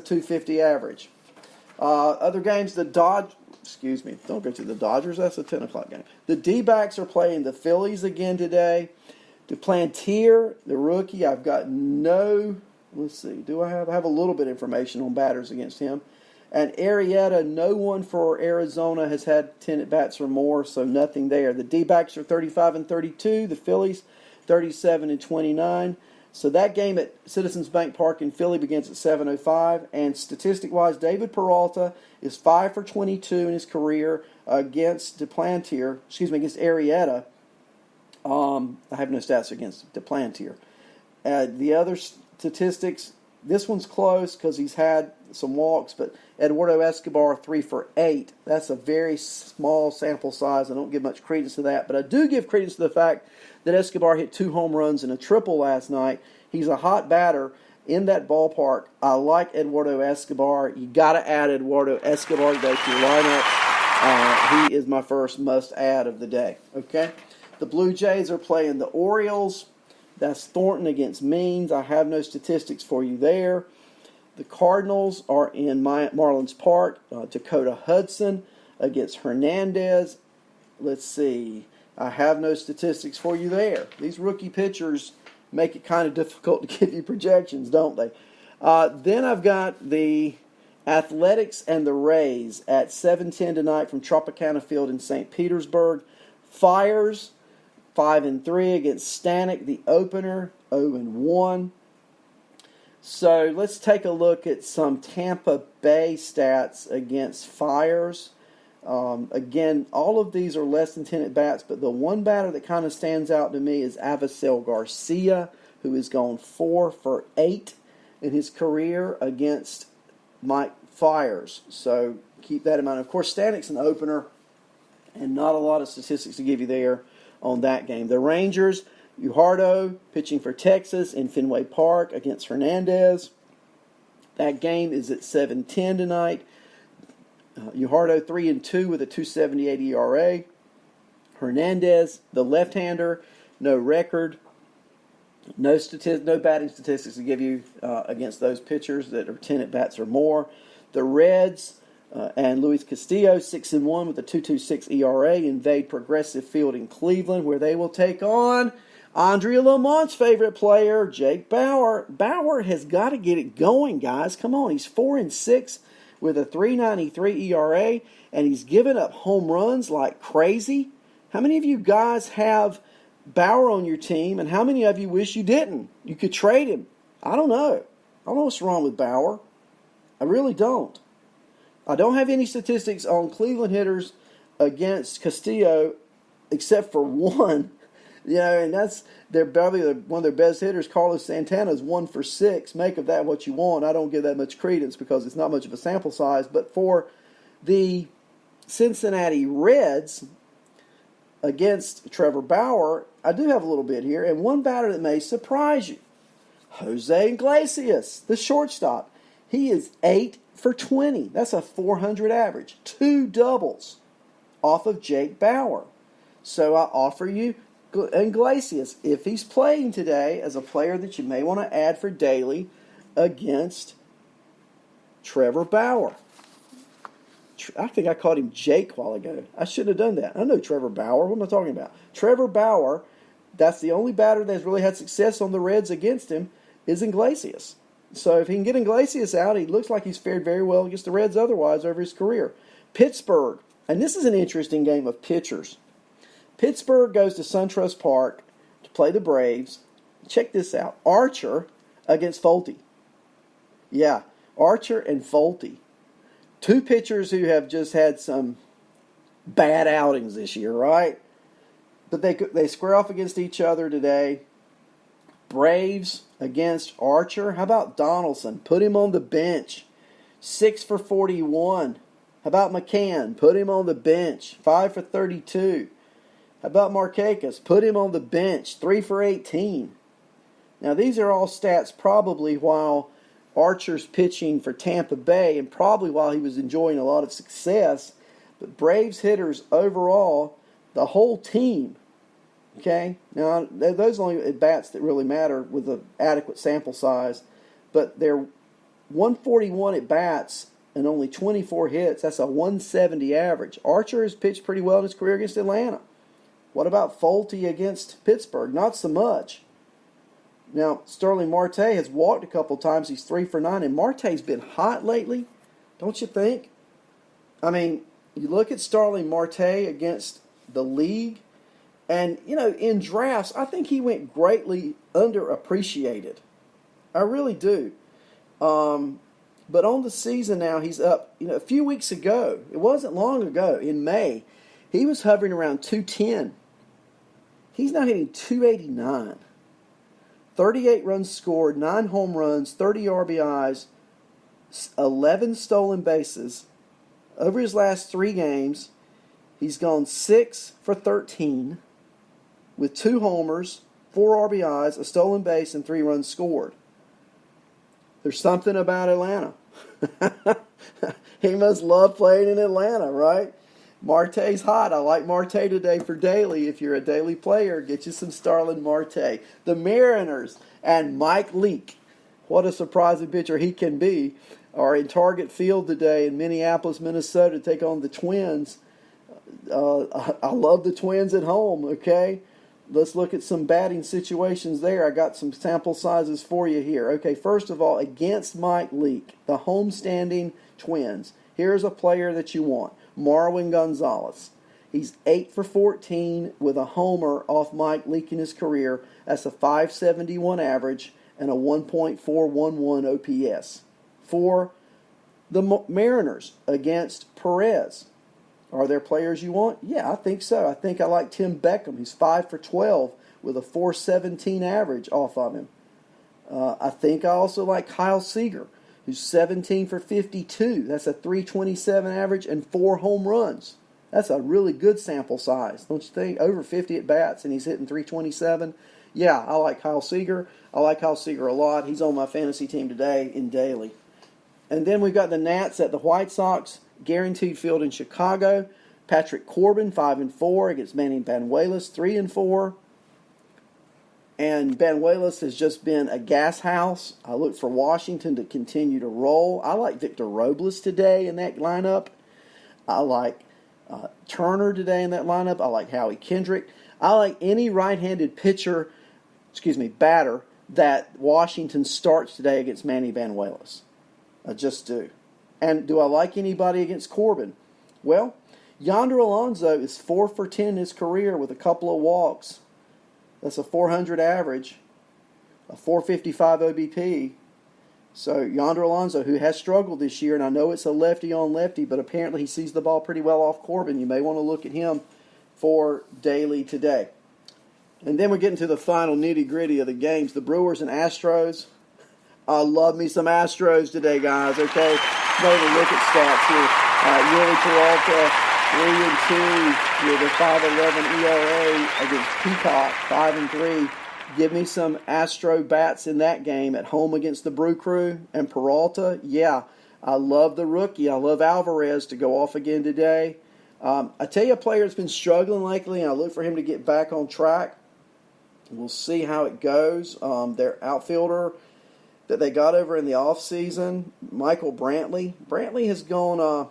.250 average. Other games, don't go to the Dodgers. That's a 10 o'clock game. The D-backs are playing the Phillies again today. Duplantier, the rookie, I've got let's see, I have a little bit of information on batters against him. And Arrieta, no one for Arizona has had 10 at-bats or more, so nothing there. The D-backs are 35-32. The Phillies, 37-29. So that game at Citizens Bank Park in Philly begins at 7:05. And statistic-wise, David Peralta is 5 for 22 in his career against against Arrieta. I have no stats against Duplantier. The other statistics, this one's close because he's had some walks, but Eduardo Escobar, 3 for 8. That's a very small sample size. I don't give much credence to that, but I do give credence to the fact that Escobar hit 2 home runs and a triple last night. He's a hot batter in that ballpark. I like Eduardo Escobar. You got to add Eduardo Escobar today to your lineup. He is my first must-add of the day. Okay, the Blue Jays are playing the Orioles. That's Thornton against Means. I have no statistics for you there. The Cardinals are in Marlins Park. Dakota Hudson against Hernandez. Let's see. I have no statistics for you there. These rookie pitchers make it kind of difficult to give you projections, don't they? Then I've got the Athletics and the Rays at 7:10 tonight from Tropicana Field in St. Petersburg. Fires, 5-3 against Stanek, the opener, 0-1. So let's take a look at some Tampa Bay stats against Fires. Again, all of these are less than 10 at-bats, but the one batter that kind of stands out to me is Avisail Garcia, who has gone 4 for 8 in his career against Mike Fires. So keep that in mind. Of course, Stanek's an opener, and not a lot of statistics to give you there on that game. The Rangers, Ujardo pitching for Texas in Fenway Park against Hernandez. That game is at 7:10 tonight. Ujardo 3-2 with a 2.78 ERA. Hernandez, the left-hander, no record, no batting statistics to give you against those pitchers that are 10 at bats or more. The Reds and Luis Castillo 6-1 with a 2.26 ERA invade Progressive Field in Cleveland, where they will take on Andrea Lamont's favorite player, Jake Bauer. Bauer has got to get it going, guys. Come on, he's 4-6 with a 3.93 ERA, and he's given up home runs like crazy. How many of you guys have Bauer on your team, and how many of you wish you didn't? You could trade him. I don't know. I don't know what's wrong with Bauer. I really don't. I don't have any statistics on Cleveland hitters against Castillo except for one. And that's probably one of their best hitters. Carlos Santana is 1 for 6. Make of that what you want. I don't give that much credence because it's not much of a sample size. But for the Cincinnati Reds against Trevor Bauer, I do have a little bit here. And one batter that may surprise you, Jose Iglesias, the shortstop. He is 8 for 20. That's a 400 average. 2 doubles off of Jake Bauer. So I offer you Iglesias, if he's playing today, as a player that you may want to add for daily against Trevor Bauer. I think I called him Jake a while ago. I shouldn't have done that. I know Trevor Bauer. What am I talking about? Trevor Bauer, that's the only batter that's really had success on the Reds against him, is Iglesias. So if he can get Iglesias out, he looks like he's fared very well against the Reds otherwise over his career. Pittsburgh, and this is an interesting game of pitchers. Pittsburgh goes to SunTrust Park to play the Braves. Check this out. Archer against Folty. Yeah, Archer and Folty. 2 pitchers who have just had some bad outings this year, right? But they square off against each other today. Braves against Archer. How about Donaldson? Put him on the bench. 6 for 41. How about McCann? Put him on the bench. 5 for 32. How about Markakis? Put him on the bench. 3 for 18. Now, these are all stats probably while Archer's pitching for Tampa Bay and probably while he was enjoying a lot of success. But Braves hitters overall, the whole team, okay? Now, those are only at-bats that really matter with an adequate sample size. But their 141 at bats and only 24 hits. That's a 170 average. Archer has pitched pretty well in his career against Atlanta. What about Folty against Pittsburgh? Not so much. Now, Sterling Marte has walked a couple times. He's 3 for 9, and Marte's been hot lately, don't you think? I mean, you look at Sterling Marte against the league, and, in drafts, I think he went greatly underappreciated. I really do. But on the season now, he's up. A few weeks ago, it wasn't long ago, in May, he was hovering around 210. He's now hitting 289. 38 runs scored, 9 home runs, 30 RBIs, 11 stolen bases. Over his last 3 games, he's gone 6 for 13 with 2 homers, 4 RBIs, a stolen base, and 3 runs scored. There's something about Atlanta. He must love playing in Atlanta, right? Marte's hot. I like Marte today for daily. If you're a daily player, get you some Starlin Marte. The Mariners and Mike Leake, what a surprising pitcher he can be, are in Target Field today in Minneapolis, Minnesota to take on the Twins. I love the Twins at home, okay? Let's look at some batting situations there. I got some sample sizes for you here. Okay, first of all, against Mike Leake, the homestanding Twins, here's a player that you want. Marwin Gonzalez. He's 8 for 14 with a homer off Mike Leake in his career. That's a 571 average and a 1.411 OPS. For the Mariners against Perez. Are there players you want? Yeah, I think so. I think I like Tim Beckham. He's 5 for 12 with a 417 average off of him. I think I also like Kyle Seager, who's 17 for 52. That's a 327 average and 4 home runs. That's a really good sample size, don't you think? Over 50 at bats, and he's hitting 327. Yeah, I like Kyle Seager. I like Kyle Seager a lot. He's on my fantasy team today in daily. And then we've got the Nats at the White Sox, guaranteed field in Chicago. Patrick Corbin, 5-4 against Manny Banuelos, 3-4. And Banuelos has just been a gas house. I look for Washington to continue to roll. I like Victor Robles today in that lineup. I like Turner today in that lineup. I like Howie Kendrick. I like any right-handed batter that Washington starts today against Manny Banuelos. I just do. And do I like anybody against Corbin? Well, Yonder Alonso is 4 for 10 in his career with a couple of walks. That's a 400 average, a 455 OBP. So Yonder Alonso, who has struggled this year, and I know it's a lefty on lefty, but apparently he sees the ball pretty well off Corbin. You may want to look at him for daily today. And then we're getting to the final nitty-gritty of the games, the Brewers and Astros. I love me some Astros today, guys, okay? Maybe look at stats here. Yuri Peralta, 3-2 with a 5.11 ERA against Peacock, 5-3. Give me some Astro bats in that game at home against the Brew Crew. And Peralta, yeah, I love the rookie. I love Alvarez to go off again today. I tell you a player that's been struggling lately, and I look for him to get back on track. We'll see how it goes. Their outfielder that they got over in the offseason, Michael Brantley. Brantley has gone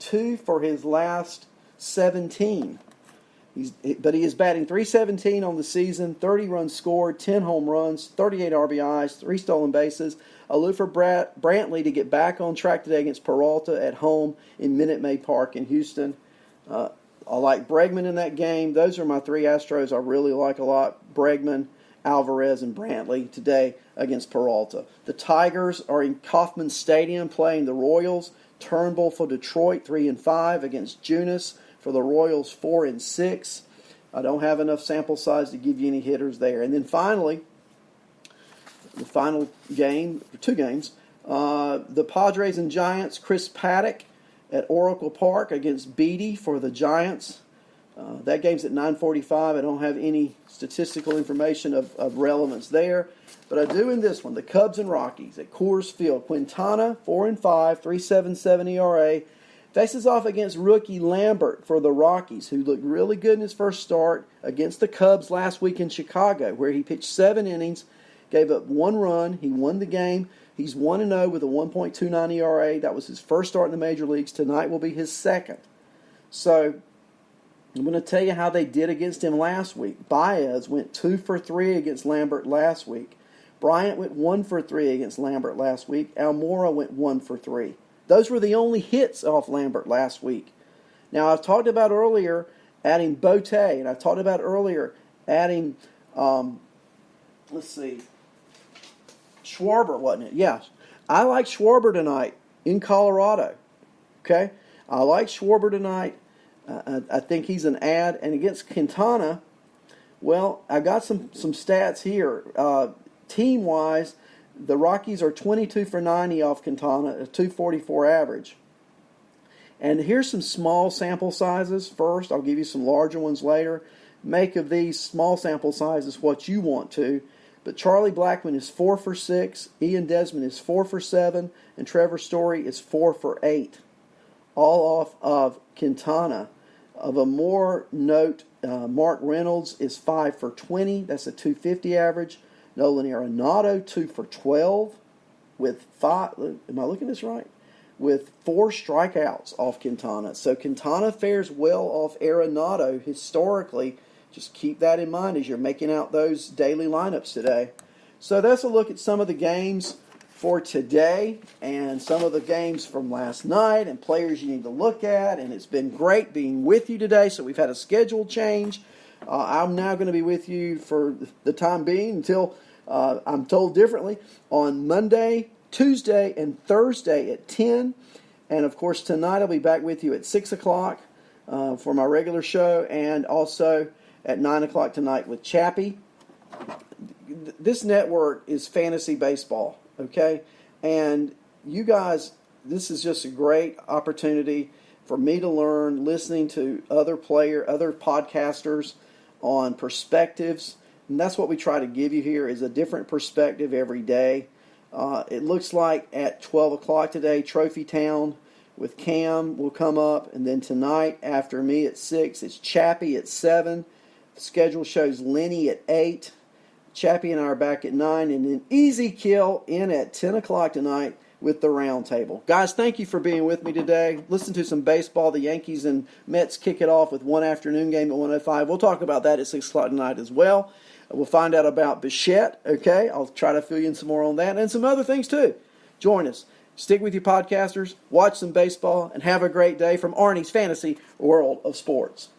2 for his last 17. But he is batting .317 on the season, 30 runs scored, 10 home runs, 38 RBIs, 3 stolen bases. I look for Brantley to get back on track today against Peralta at home in Minute Maid Park in Houston. I like Bregman in that game. Those are my 3 Astros I really like a lot. Bregman, Alvarez, and Brantley today against Peralta. The Tigers are in Kauffman Stadium playing the Royals. Turnbull for Detroit, 3-5 against Junis. For the Royals, 4-6. I don't have enough sample size to give you any hitters there. And then finally, the final game, 2 games, the Padres and Giants, Chris Paddock at Oracle Park against Beatty for the Giants. That game's at 9:45. I don't have any statistical information of relevance there. But I do in this one, the Cubs and Rockies at Coors Field. Quintana, 4-5, 3.77 ERA. Faces off against rookie Lambert for the Rockies, who looked really good in his first start against the Cubs last week in Chicago, where he pitched 7 innings, gave up 1 run. He won the game He's 1-0 with a 1.29 ERA. That was his first start in the major leagues. Tonight will be his second. So I'm going to tell you how they did against him last week. Baez went 2 for 3 against Lambert last week. Bryant went 1 for 3 against Lambert last week. Almora went 1 for 3. Those were the only hits off Lambert last week. Now, I've talked about earlier adding Bote, and I've talked about earlier adding, Schwarber, wasn't it? Yes. I like Schwarber tonight in Colorado. Okay? I like Schwarber tonight. I think he's an ad. And against Quintana, well, I got some stats here. Team-wise, the Rockies are 22 for 90 off Quintana, a 244 average. And here's some small sample sizes first. I'll give you some larger ones later. Make of these small sample sizes what you want to. But Charlie Blackmon is 4 for 6, Ian Desmond is 4 for 7, and Trevor Story is 4 for 8. All off of Quintana. Of a more note, Mark Reynolds is 5 for 20. That's a 250 average. Nolan Arenado, 2 for 12 with 5. Am I looking at this right? With 4 strikeouts off Quintana. So Quintana fares well off Arenado historically. Just keep that in mind as you're making out those daily lineups today. So that's a look at some of the games for today and some of the games from last night and players you need to look at. And it's been great being with you today. So we've had a schedule change. I'm now going to be with you for the time being until I'm told differently on Monday, Tuesday, and Thursday at 10. And, of course, tonight I'll be back with you at 6 o'clock for my regular show, and also at 9 o'clock tonight with Chappie. This network is fantasy baseball, okay? And you guys, this is just a great opportunity for me to learn, listening to other podcasters on perspectives. And that's what we try to give you here, is a different perspective every day. It looks like at 12 o'clock today, Trophy Town with Cam will come up. And then tonight, after me at 6, it's Chappie at 7. The schedule shows Lenny at 8. Chappie and I are back at 9. And then Easy Kill in at 10 o'clock tonight with the Roundtable. Guys, thank you for being with me today. Listen to some baseball. The Yankees and Mets kick it off with one afternoon game at 1:05. We'll talk about that at 6 o'clock tonight as well. We'll find out about Bichette, okay? I'll try to fill you in some more on that and some other things too. Join us. Stick with your podcasters, watch some baseball, and have a great day from Arnie's Fantasy World of Sports.